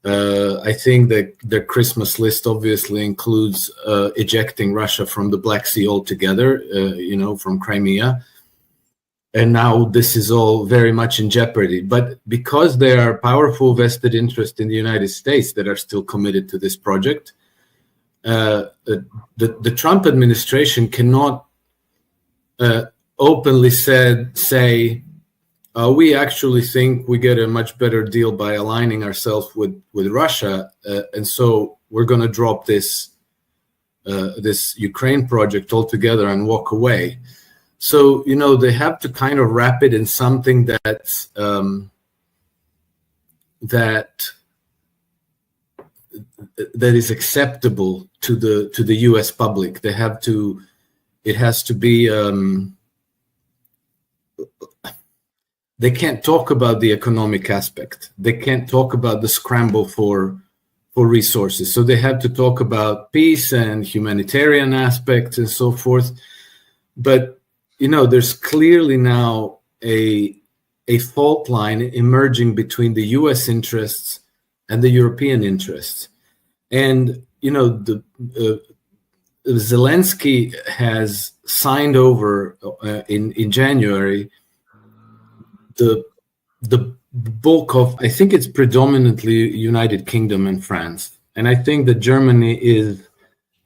I think that the Christmas list obviously includes ejecting Russia from the Black Sea altogether, from Crimea. And now this is all very much in jeopardy. But because there are powerful vested interests in the United States that are still committed to this project, the Trump administration cannot openly say, we actually think we get a much better deal by aligning ourselves with Russia, and so we're going to drop this Ukraine project altogether and walk away. So they have to kind of wrap it in something that is acceptable to the U.S. public. It has to be. They can't talk about the economic aspect. They can't talk about the scramble for resources. So they have to talk about peace and humanitarian aspects and so forth. But there's clearly now a fault line emerging between the U.S. interests and the European interests. And Zelensky has signed over in January the bulk of, I think it's predominantly United Kingdom and France. And I think that Germany is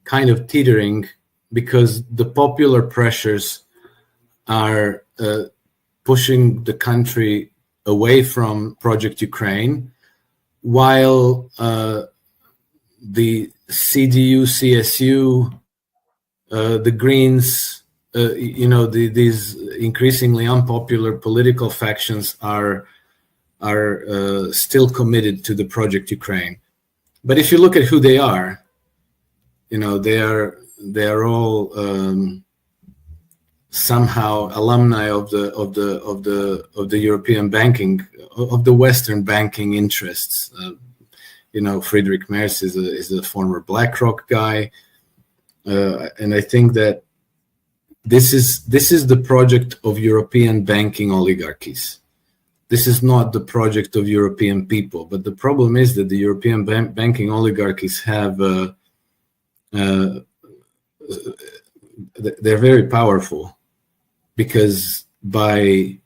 kind of teetering because the popular pressures are pushing the country away from Project Ukraine, while the CDU, CSU, the Greens, these increasingly unpopular political factions are still committed to the Project Ukraine. But if you look at who they are, they are all somehow alumni of the European banking, of the Western banking interests. Friedrich Merz is a former BlackRock guy, and I think that this is the project of European banking oligarchies. This is not the project of European people. But the problem is that the European banking oligarchies have they're very powerful, because by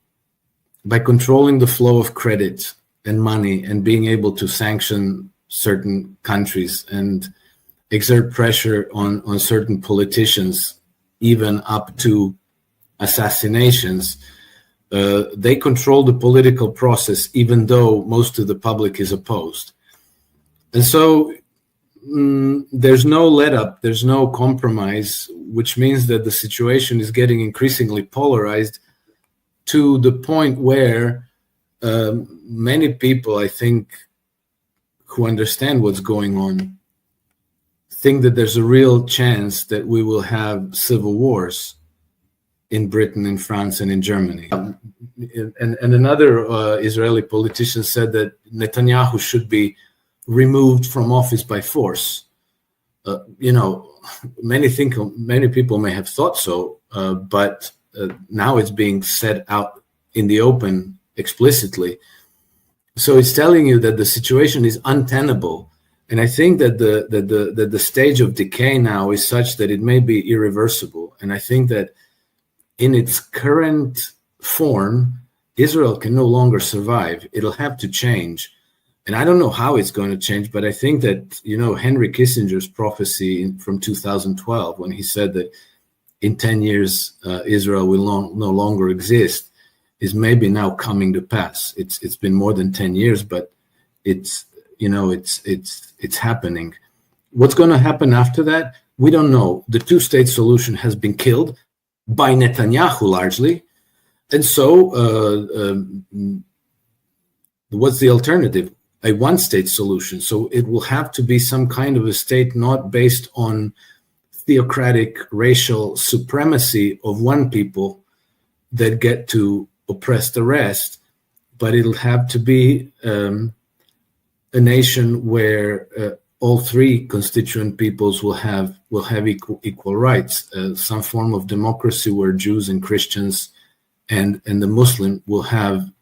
controlling the flow of credit and money and being able to sanction certain countries and exert pressure on certain politicians, even up to assassinations, they control the political process, even though most of the public is opposed. And so there's no let up, there's no compromise, which means that the situation is getting increasingly polarized to the point where many people, I think, who understand what's going on, think that there's a real chance that we will have civil wars in Britain, in France, and in Germany. And another Israeli politician said that Netanyahu should be removed from office by force. Many people may have thought so, but now it's being said out in the open explicitly. So it's telling you that the situation is untenable. And I think that the stage of decay now is such that it may be irreversible. And I think that in its current form, Israel can no longer survive. It'll have to change. And I don't know how it's going to change, but I think that, Henry Kissinger's prophecy from 2012, when he said that in 10 years, Israel will no longer exist, is maybe now coming to pass. It's been more than 10 years, but it's happening. What's going to happen after that? We don't know. The two-state solution has been killed by Netanyahu largely. And so what's the alternative? A one-state solution. So it will have to be some kind of a state not based on theocratic racial supremacy of one people that get to oppress the rest, but it'll have to be a nation where all three constituent peoples will have equal rights, some form of democracy where Jews and Christians and the Muslim will have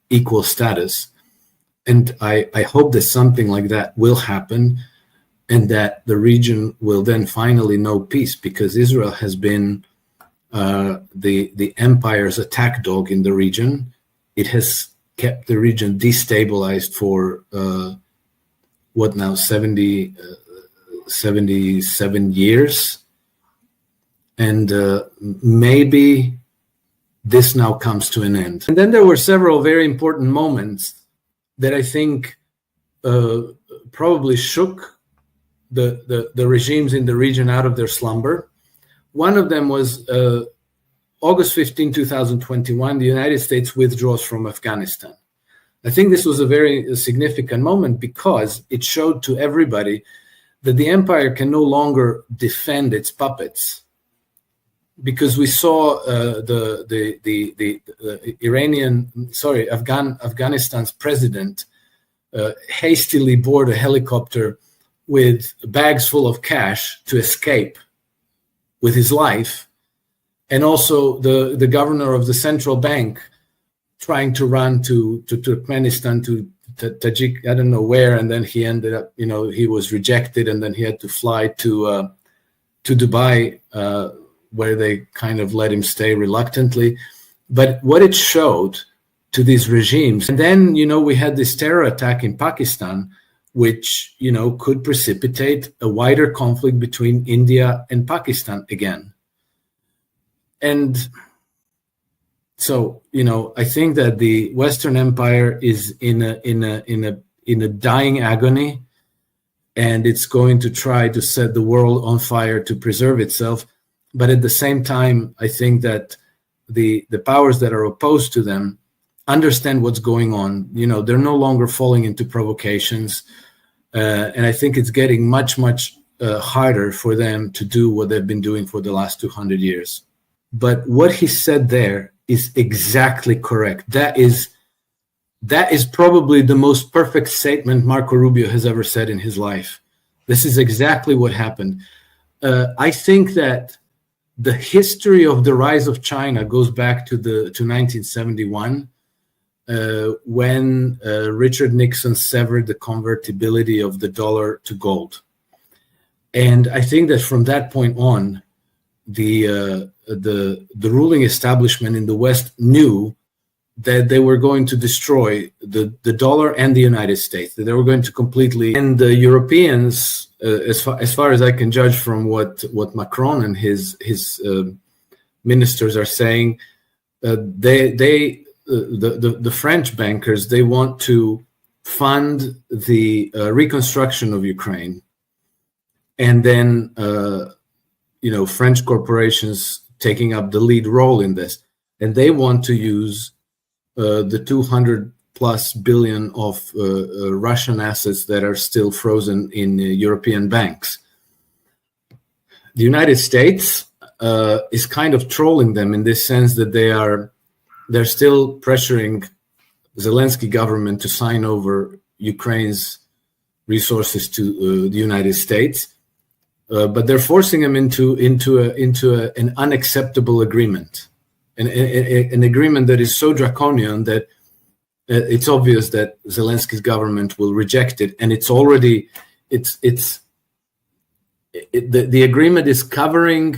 equal status. And I hope that something like that will happen, and that the region will then finally know peace, because Israel has been the empire's attack dog in the region. It has kept the region destabilized for 77 years, and maybe this now comes to an end. And then there were several very important moments that I think probably shook the regimes in the region out of their slumber. One of them was August 15, 2021, the United States withdraws from Afghanistan. I think this was a very significant moment, because it showed to everybody that the empire can no longer defend its puppets. Because we saw Afghanistan's president hastily board a helicopter with bags full of cash to escape with his life, and also the governor of the central bank trying to run to Turkmenistan, to Tajik, I don't know where, and then he ended up, he was rejected, and then he had to fly to Dubai, where they kind of let him stay reluctantly. But what it showed to these regimes, and then, we had this terror attack in Pakistan, which, could precipitate a wider conflict between India and Pakistan again. And so, I think that the Western Empire is in a dying agony, and it's going to try to set the world on fire to preserve itself. But at the same time, I think that the powers that are opposed to them understand what's going on. They're no longer falling into provocations, and I think it's getting much harder for them to do what they've been doing for the last 200 years. But what he said there is exactly correct. That is probably the most perfect statement Marco Rubio has ever said in his life. This is exactly what happened. I think that the history of the rise of China goes back to 1971, when Richard Nixon severed the convertibility of the dollar to gold. And I think that from that point on, the ruling establishment in the West knew that they were going to destroy the dollar and the United States, that they were going to completely, and the Europeans, as far as I can judge from what Macron and his ministers are saying, the French bankers, they want to fund the reconstruction of Ukraine, and then French corporations taking up the lead role in this, and they want to use the 200+ billion of Russian assets that are still frozen in European banks. The United States is kind of trolling them in this sense that they're still pressuring Zelensky government to sign over Ukraine's resources to the United States, but they're forcing them into an unacceptable agreement. An agreement that is so draconian that it's obvious that Zelensky's government will reject it, and it's already the agreement is covering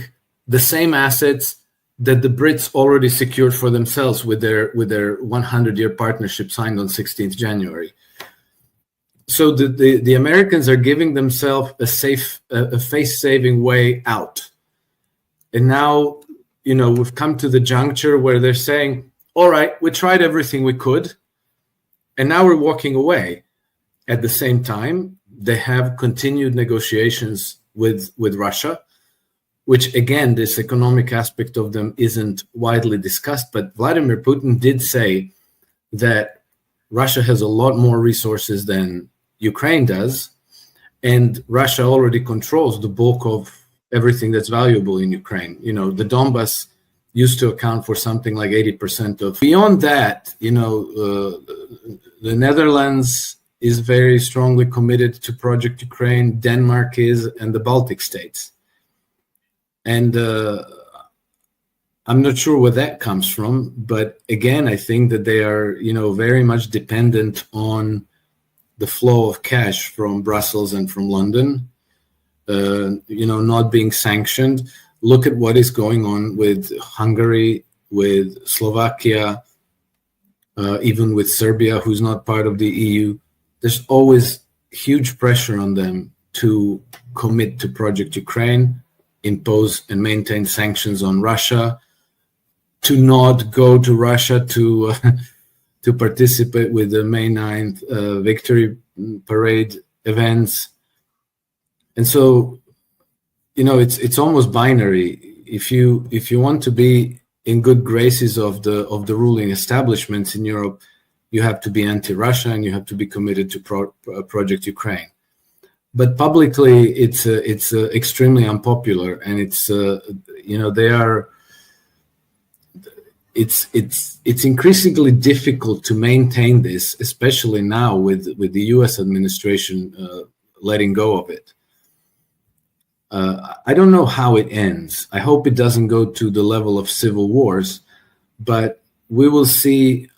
the same assets that the Brits already secured for themselves with their 100-year partnership signed on 16th January. So the Americans are giving themselves a face-saving way out, and now, we've come to the juncture where they're saying, all right, we tried everything we could, and now we're walking away. At the same time, they have continued negotiations with Russia, which, again, this economic aspect of them isn't widely discussed, but Vladimir Putin did say that Russia has a lot more resources than Ukraine does, and Russia already controls the bulk of everything that's valuable in Ukraine. The Donbas used to account for something like 80% of. Beyond that, the Netherlands is very strongly committed to Project Ukraine, Denmark is, and the Baltic states. And I'm not sure where that comes from, but again, I think that they are, very much dependent on the flow of cash from Brussels and from London, not being sanctioned. Look at what is going on with Hungary, with Slovakia, even with Serbia, who's not part of the EU. There's always huge pressure on them to commit to Project Ukraine, impose and maintain sanctions on Russia, to not go to Russia to to participate with the May 9th victory parade events. And so, it's almost binary. If you want to be in good graces of the ruling establishments in Europe, you have to be anti-Russia and you have to be committed to Project Ukraine. But publicly, it's extremely unpopular, and it's increasingly difficult to maintain this, especially now with the U.S. administration letting go of it. I don't know how it ends. I hope it doesn't go to the level of civil wars, but we will see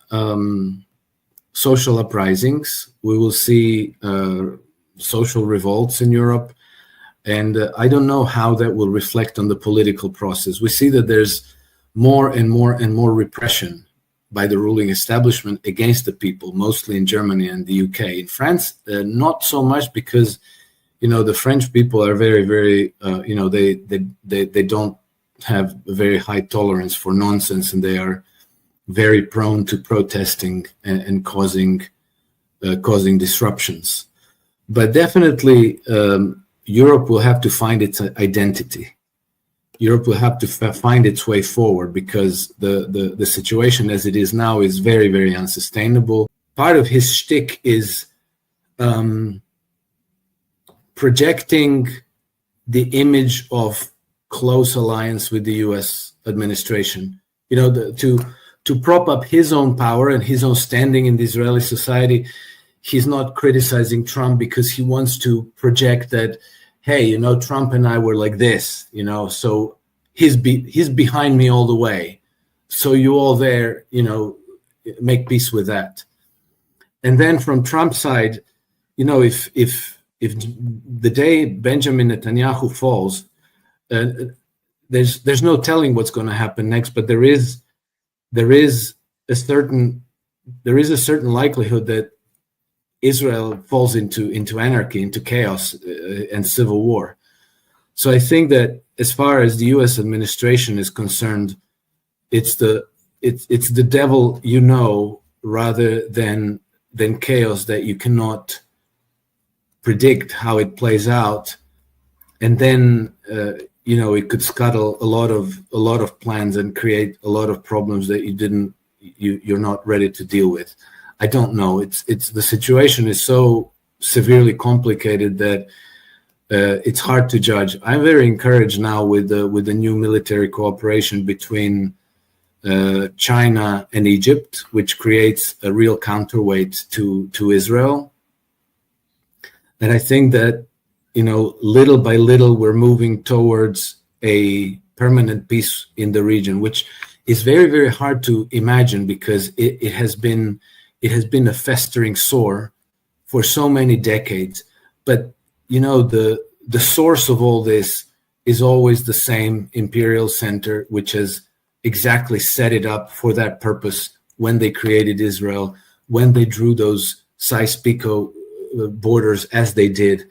social uprisings. We will see social revolts in Europe, and I don't know how that will reflect on the political process. We see that there's more and more and more repression by the ruling establishment against the people, mostly in Germany and the UK. In France, not so much, because the French people are very, very they don't have a very high tolerance for nonsense, and they are very prone to protesting and causing disruptions. But definitely, Europe will have to find its identity. Europe will have to find its way forward, because the situation as it is now is very, very unsustainable. Part of his shtick is projecting the image of close alliance with the U.S. administration, to prop up his own power and his own standing in the Israeli society. He's not criticizing Trump because he wants to project that, hey, Trump and I were like this, so he's behind me all the way. So you all there, make peace with that. And then from Trump's side, if the day Benjamin Netanyahu falls, there's no telling what's going to happen next, but there is a certain likelihood that Israel falls into anarchy, into chaos and civil war. So I think that as far as the U.S. administration is concerned, it's the devil, rather than chaos that you cannot predict how it plays out, and then it could scuttle a lot of plans and create a lot of problems that you're not ready to deal with. I don't know. It's the situation is so severely complicated that it's hard to judge. I'm very encouraged now with the new military cooperation between China and Egypt, which creates a real counterweight to Israel. And I think that little by little we're moving towards a permanent peace in the region, which is very, very hard to imagine, because it has been a festering sore for so many decades. But the source of all this is always the same imperial center, which has exactly set it up for that purpose when they created Israel, when they drew those Sykes-Picot borders as they did.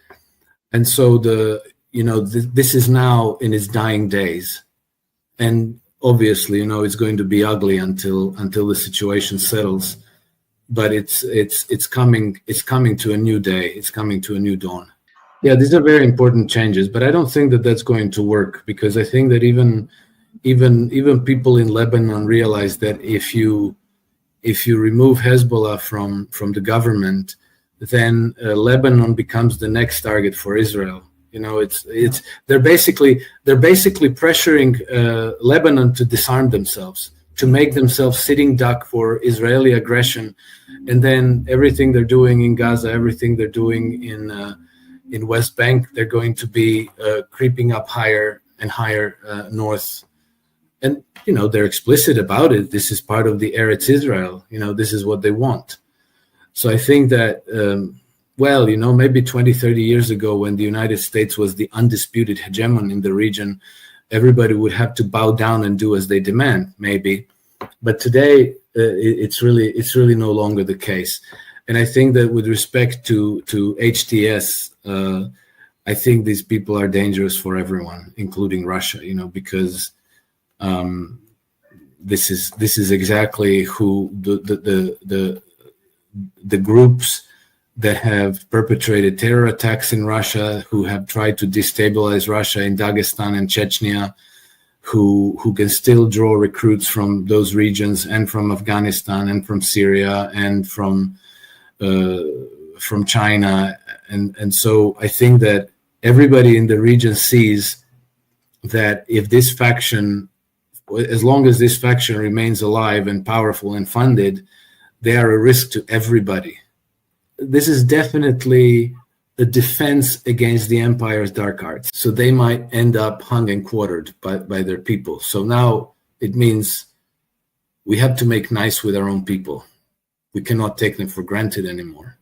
And so this is now in its dying days, and obviously it's going to be ugly until the situation settles. But it's coming to a new day. It's coming to a new dawn. Yeah, these are very important changes, but I don't think that that's going to work, because I think that even people in Lebanon realize that if you remove Hezbollah from the government, then Lebanon becomes the next target for Israel. They're basically pressuring Lebanon to disarm themselves, to make themselves sitting duck for Israeli aggression, and then everything they're doing in Gaza, everything they're doing in West Bank, they're going to be creeping up higher and higher north. And they're explicit about it. This is part of the Eretz Israel. This is what they want. So I think that well, maybe 20, 30 years ago, when the United States was the undisputed hegemon in the region, everybody would have to bow down and do as they demand, maybe. But today, it's really no longer the case. And I think that with respect to HTS, I think these people are dangerous for everyone, including Russia, because this is exactly who the groups that have perpetrated terror attacks in Russia, who have tried to destabilize Russia in Dagestan and Chechnya, who can still draw recruits from those regions and from Afghanistan and from Syria and from China. And so I think that everybody in the region sees that if this faction, as long as this faction remains alive and powerful and funded, they are a risk to everybody. This is definitely a defense against the empire's dark arts. So they might end up hung and quartered by their people. So now it means we have to make nice with our own people. We cannot take them for granted anymore.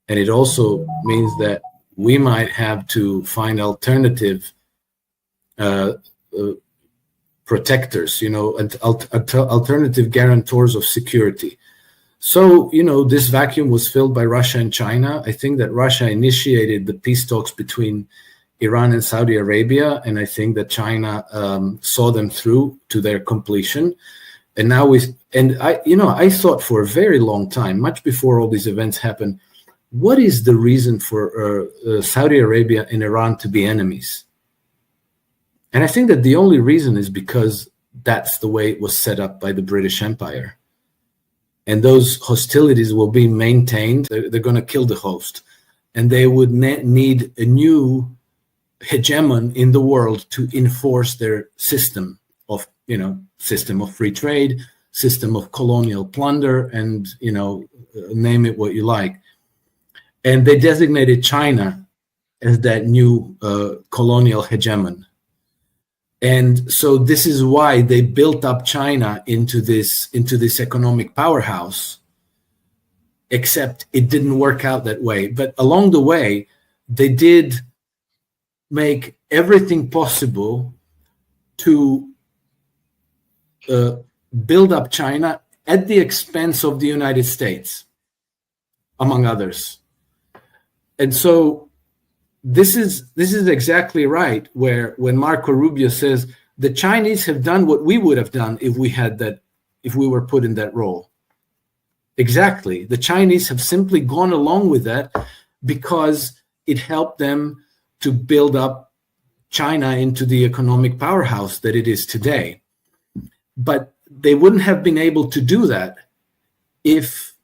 And it also means that we might have to find alternative protectors, and alternative guarantors of security. So, this vacuum was filled by Russia and China. I think that Russia initiated the peace talks between Iran and Saudi Arabia, and I think that China saw them through to their completion. And now I thought for a very long time, much before all these events happened, what is the reason for Saudi Arabia and Iran to be enemies? And I think that the only reason is because that's the way it was set up by the British Empire. And those hostilities will be maintained. They're going to kill the host. And they would need a new hegemon in the world to enforce their system of free trade, system of colonial plunder, and, name it what you like. And they designated China as that new colonial hegemon. And so this is why they built up China into this economic powerhouse, except it didn't work out that way. But along the way, they did make everything possible to build up China at the expense of the United States, among others. And so this is exactly right, when Marco Rubio says the Chinese have done what we would have done if we were put in that role. Exactly. The Chinese have simply gone along with that because it helped them to build up China into the economic powerhouse that it is today. But they wouldn't have been able to do that if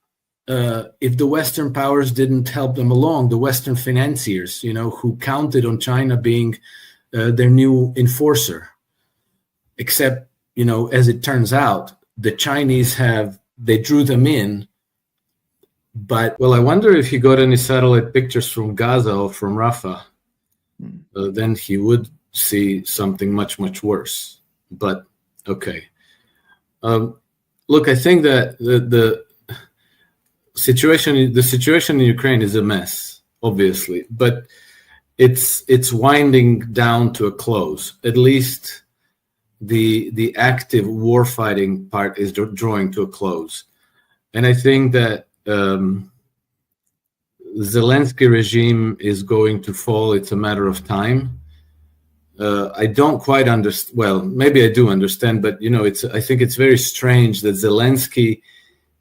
the Western powers didn't help them along, the Western financiers, who counted on China being their new enforcer. Except, as it turns out, the Chinese they drew them in. But, well, I wonder if he got any satellite pictures from Gaza or from Rafah. Then he would see something much, much worse. But, okay. Look, I think that the situation in Ukraine is a mess, obviously, but it's winding down to a close. At least the active warfighting part is drawing to a close. And I think that Zelensky regime is going to fall. It's a matter of time. I don't quite understand. Well, maybe I do understand, but I think it's very strange that Zelensky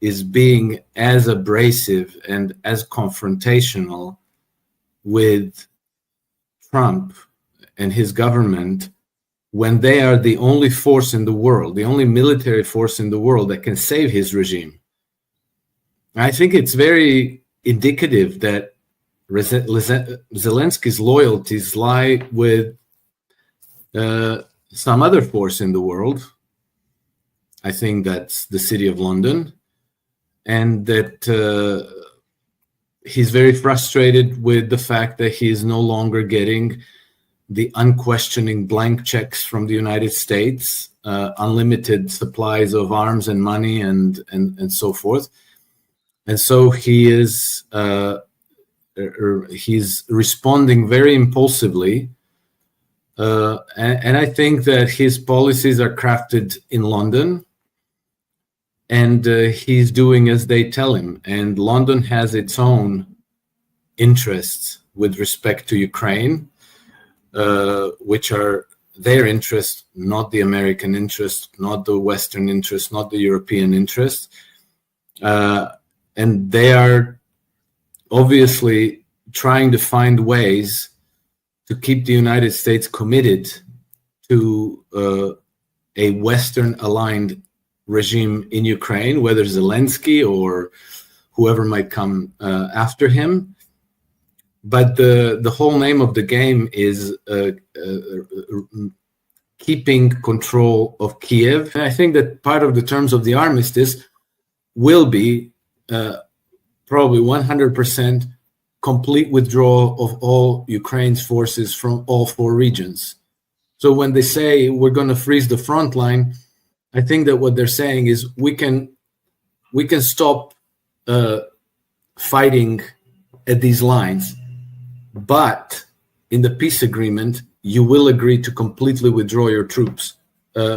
is being as abrasive and as confrontational with Trump and his government when they are the only force in the world, the only military force in the world that can save his regime. I think it's very indicative that Zelensky's loyalties lie with some other force in the world. I think that's the City of London. And that he's very frustrated with the fact that he is no longer getting the unquestioning blank checks from the United States, unlimited supplies of arms and money and so forth. And so he is he's responding very impulsively. And I think that his policies are crafted in London, and he's doing as they tell him. And London has its own interests with respect to Ukraine, which are their interests, not the American interests, not the Western interests, not the European interests. And they are obviously trying to find ways to keep the United States committed to a Western-aligned regime in Ukraine, whether Zelensky or whoever might come after him. But the whole name of the game is keeping control of Kiev. And I think that part of the terms of the armistice will be probably 100% complete withdrawal of all Ukraine's forces from all four regions. So when they say we're going to freeze the front line, I think that what they're saying is we can stop fighting at these lines, but in the peace agreement, you will agree to completely withdraw your troops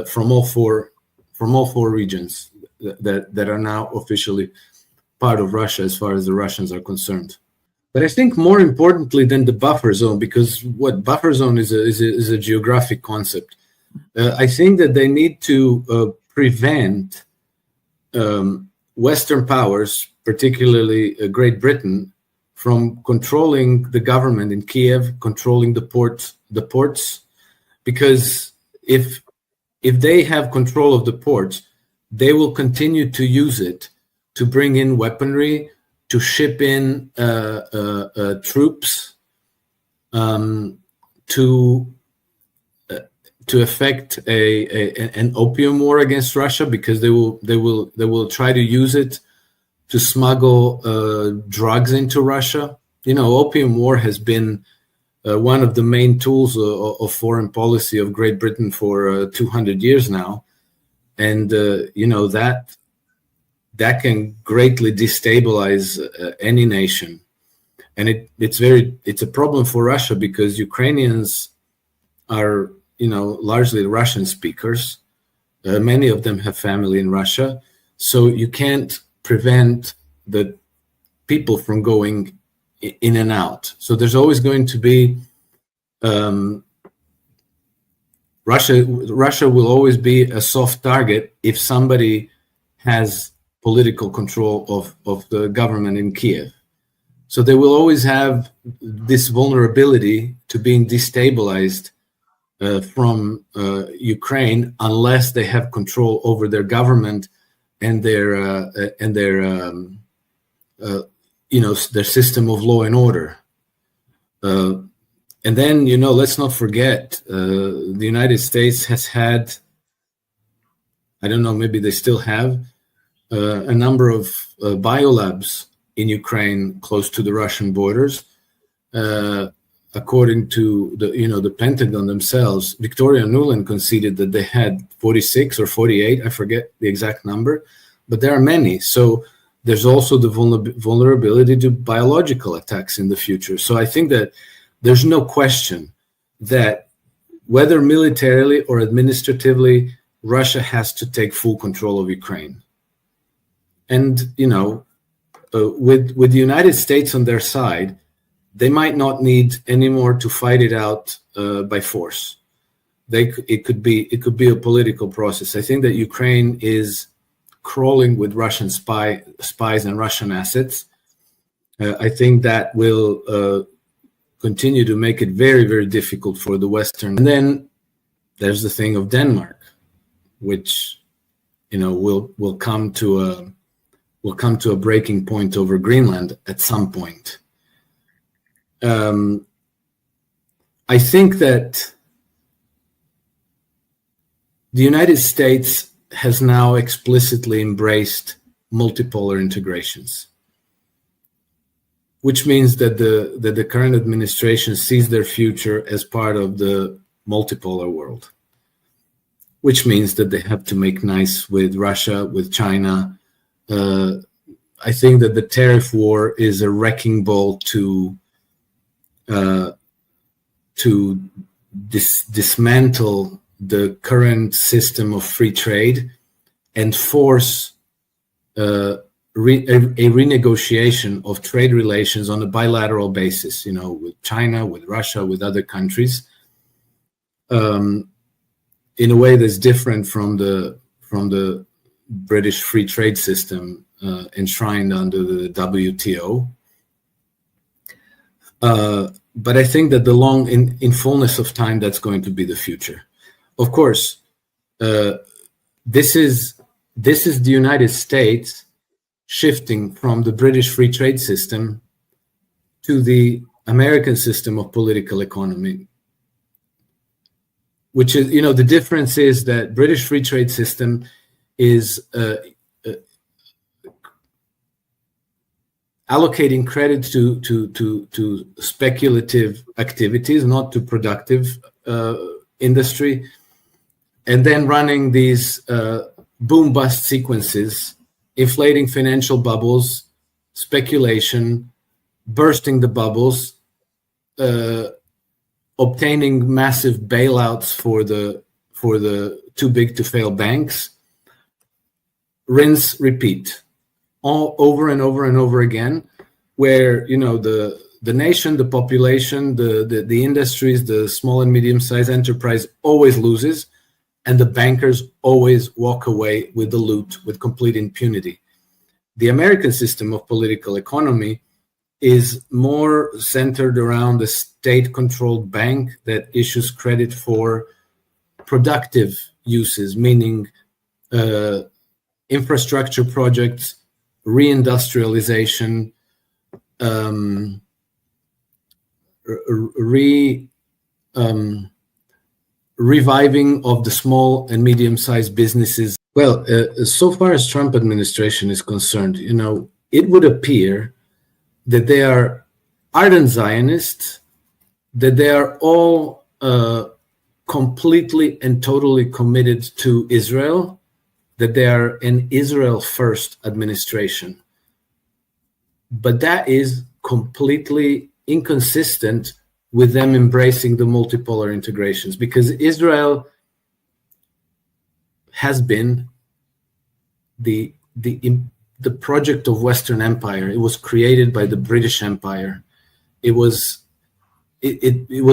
from all four regions that are now officially part of Russia, as far as the Russians are concerned. But I think more importantly than the buffer zone, because what buffer zone is a geographic concept. I think that they need to prevent Western powers, particularly Great Britain, from controlling the government in Kiev, controlling the ports, because if they have control of the ports, they will continue to use it to bring in weaponry, to ship in troops, to effect an opium war against Russia, because they will try to use it to smuggle drugs into Russia. You know, opium war has been one of the main tools of foreign policy of Great Britain for 200 years now, and you know that can greatly destabilize any nation, and it's a problem for Russia, because Ukrainians are, you know, largely Russian speakers. Many of them have family in Russia, so you can't prevent the people from going in and out. So there's always going to be Russia will always be a soft target if somebody has political control of the government in Kiev. So they will always have this vulnerability to being destabilized from Ukraine, unless they have control over their government and their you know, their system of law and order. And then, you know, let's not forget, the United States has had, I don't know, maybe they still have, a number of biolabs in Ukraine close to the Russian borders. According to the Pentagon themselves, Victoria Nuland conceded that they had 46 or 48, I forget the exact number, but there are many. So there's also the vulnerability to biological attacks in the future. So I think that there's no question that whether militarily or administratively, Russia has to take full control of Ukraine. And, you know, with the United States on their side, they might not need anymore to fight it out by force. It could be a political process. I think that Ukraine is crawling with Russian spies and Russian assets. I think that will continue to make it very, very difficult for the Western. And then there's the thing of Denmark, which, you know, will come to a breaking point over Greenland at some point. I think that the United States has now explicitly embraced multipolar integrations, which means that the current administration sees their future as part of the multipolar world, which means that they have to make nice with Russia, with China, I think that the tariff war is a wrecking ball to dismantle the current system of free trade and force a renegotiation of trade relations on a bilateral basis, with China, with Russia, with other countries, in a way that's different from the British free trade system enshrined under the WTO. But I think that in fullness of time, that's going to be the future. Of course, this is the United States shifting from the British free trade system to the American system of political economy, which is, the difference is that British free trade system is allocating credit to speculative activities, not to productive industry, and then running these boom-bust sequences, inflating financial bubbles, speculation, bursting the bubbles, obtaining massive bailouts for the too big to fail banks, rinse, repeat, all over and over and over again, where the nation, the population, the industries, the small and medium-sized enterprise always loses, and the bankers always walk away with the loot with complete impunity. The American system of political economy is more centered around a state-controlled bank that issues credit for productive uses, meaning infrastructure projects, reindustrialization, reviving of the small and medium-sized businesses. Well, so far as Trump administration is concerned, it would appear that they are ardent Zionists, that they are all completely and totally committed to Israel, that they are an Israel-first administration. But that is completely inconsistent with them embracing the multipolar integrations, because Israel has been the project of Western Empire. It was created by the British Empire. It was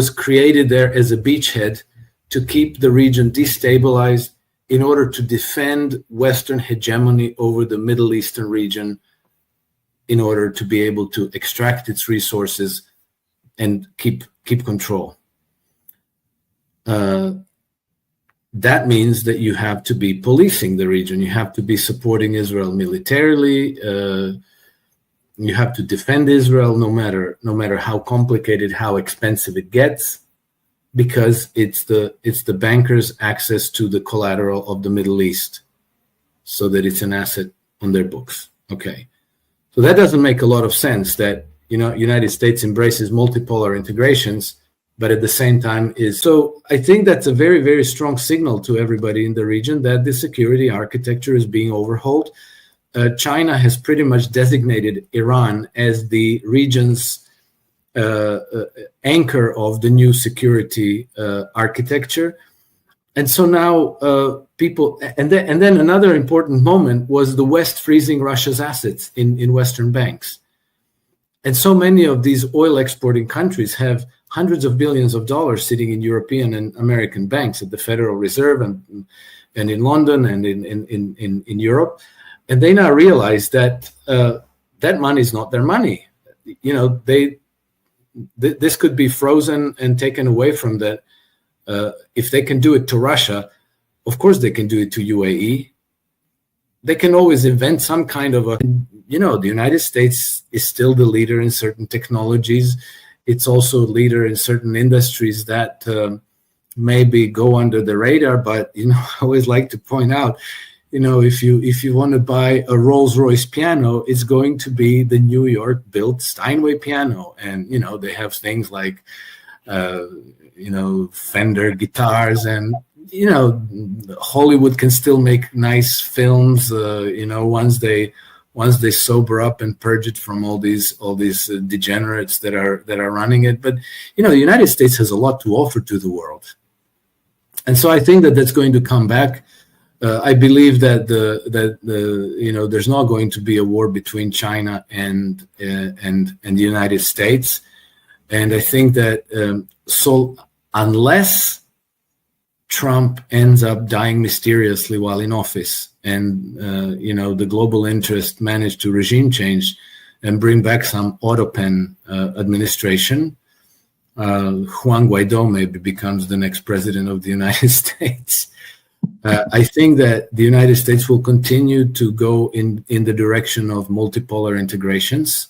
created there as a beachhead to keep the region destabilized in order to defend Western hegemony over the Middle Eastern region, in order to be able to extract its resources and keep control. That means that you have to be policing the region. You have to be supporting Israel militarily. You have to defend Israel no matter how complicated, how expensive it gets, because it's the bankers' access to the collateral of the Middle East, so that it's an asset on their books. Okay, so that doesn't make a lot of sense. That United States embraces multipolar integrations, but at the same time so I think that's a very, very strong signal to everybody in the region that the security architecture is being overhauled. China has pretty much designated Iran as the region's anchor of the new security architecture. And so now people, and then another important moment was the West freezing Russia's assets in Western banks. And so many of these oil exporting countries have hundreds of billions of dollars sitting in European and American banks at the Federal Reserve and in London and in Europe. And they now realize that that money is not their money. This could be frozen and taken away from that. If they can do it to Russia, of course they can do it to UAE. They can always invent some kind of the United States is still the leader in certain technologies. It's also a leader in certain industries that maybe go under the radar. But, I always like to point out, if you want to buy a Rolls-Royce piano, it's going to be the New York-built Steinway piano. And, they have things like, Fender guitars, and, Hollywood can still make nice films, once they once they sober up and purge it from all these degenerates that are running it. But the United States has a lot to offer to the world, and so I think that that's going to come back. I believe that there's not going to be a war between China and the United States, and I think that so unless Trump ends up dying mysteriously while in office, and the global interest managed to regime change and bring back some autopen administration, Juan Guaido maybe becomes the next president of the United States. I think that the United States will continue to go in the direction of multipolar integrations.